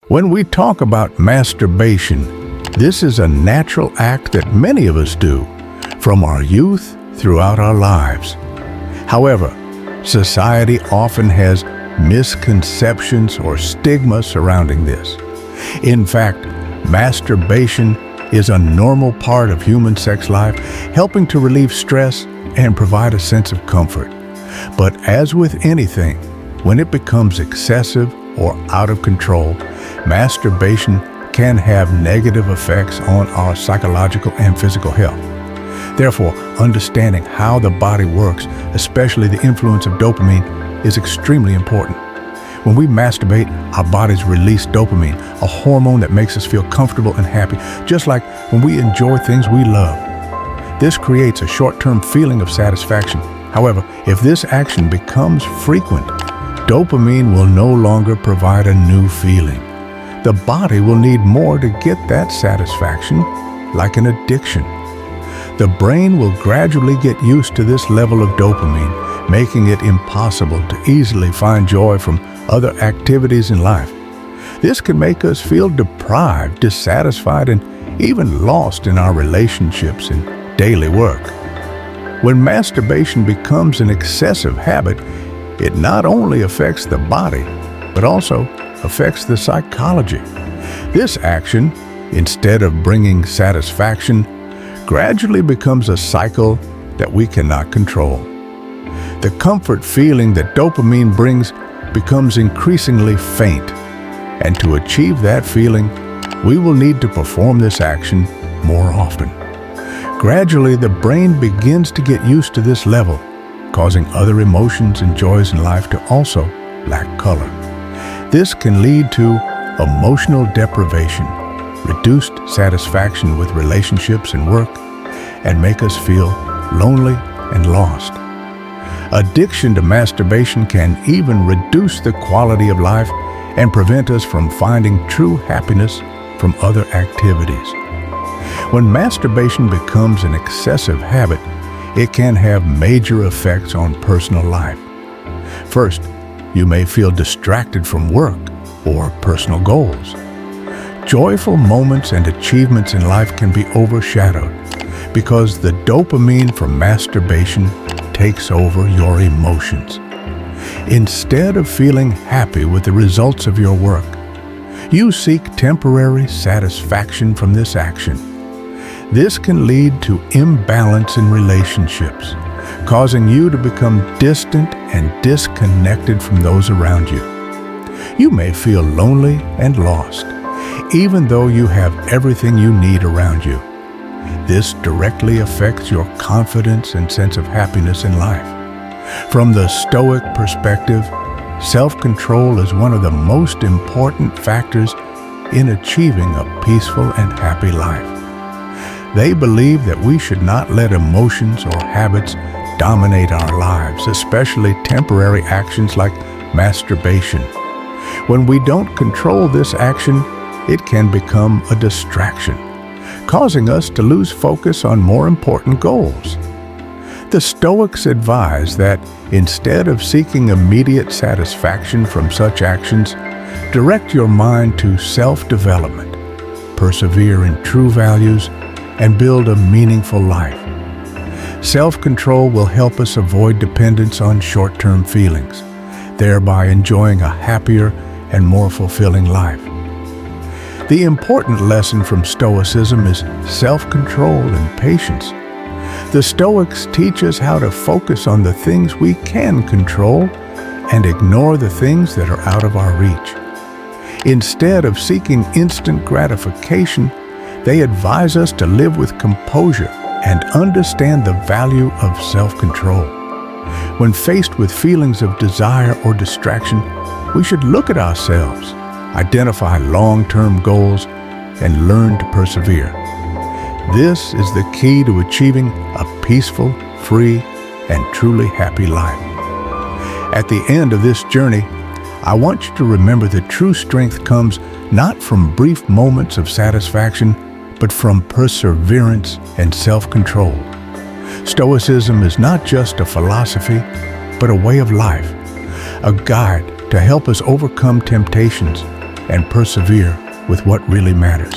When we talk about masturbation, this is a natural act that many of us do, from our youth throughout our lives. However, society often has misconceptions or stigma surrounding this. In fact, masturbation is a normal part of human sex life, helping to relieve stress and provide a sense of comfort. But as with anything, when it becomes excessive or out of control, masturbation can have negative effects on our psychological and physical health. Therefore, understanding how the body works, especially the influence of dopamine, is extremely important. When we masturbate, our bodies release dopamine, a hormone that makes us feel comfortable and happy, just like when we enjoy things we love. This creates a short-term feeling of satisfaction. However, if this action becomes frequent, dopamine will no longer provide a new feeling. The body will need more to get that satisfaction, like an addiction. The brain will gradually get used to this level of dopamine, making it impossible to easily find joy from other activities in life. This can make us feel deprived, dissatisfied, and even lost in our relationships and daily work. When masturbation becomes an excessive habit, it not only affects the body, but also affects the psychology. This action, instead of bringing satisfaction, gradually becomes a cycle that we cannot control. The comfort feeling that dopamine brings becomes increasingly faint, and to achieve that feeling, we will need to perform this action more often. Gradually, the brain begins to get used to this level, causing other emotions and joys in life to also lack color. This can lead to emotional deprivation, reduced satisfaction with relationships and work, and make us feel lonely and lost. Addiction to masturbation can even reduce the quality of life and prevent us from finding true happiness from other activities. When masturbation becomes an excessive habit, it can have major effects on personal life. First, you may feel distracted from work or personal goals. Joyful moments and achievements in life can be overshadowed because the dopamine from masturbation takes over your emotions. Instead of feeling happy with the results of your work, you seek temporary satisfaction from this action. This can lead to imbalance in relationships, causing you to become distant and disconnected from those around you. You may feel lonely and lost, even though you have everything you need around you. This directly affects your confidence and sense of happiness in life. From the Stoic perspective, self-control is one of the most important factors in achieving a peaceful and happy life. They believe that we should not let emotions or habits dominate our lives, especially temporary actions like masturbation. When we don't control this action, it can become a distraction, causing us to lose focus on more important goals. The Stoics advise that instead of seeking immediate satisfaction from such actions, direct your mind to self-development, persevere in true values, and build a meaningful life. Self-control will help us avoid dependence on short-term feelings, thereby enjoying a happier and more fulfilling life. The important lesson from Stoicism is self-control and patience. The Stoics teach us how to focus on the things we can control and ignore the things that are out of our reach. Instead of seeking instant gratification, they advise us to live with composure and understand the value of self-control. When faced with feelings of desire or distraction, we should look at ourselves, identify long-term goals, and learn to persevere. This is the key to achieving a peaceful, free, and truly happy life. At the end of this journey, I want you to remember that true strength comes not from brief moments of satisfaction, but from perseverance and self-control. Stoicism is not just a philosophy, but a way of life, a guide to help us overcome temptations and persevere with what really matters.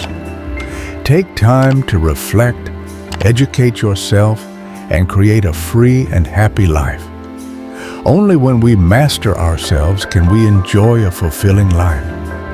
Take time to reflect, educate yourself, and create a free and happy life. Only when we master ourselves can we enjoy a fulfilling life.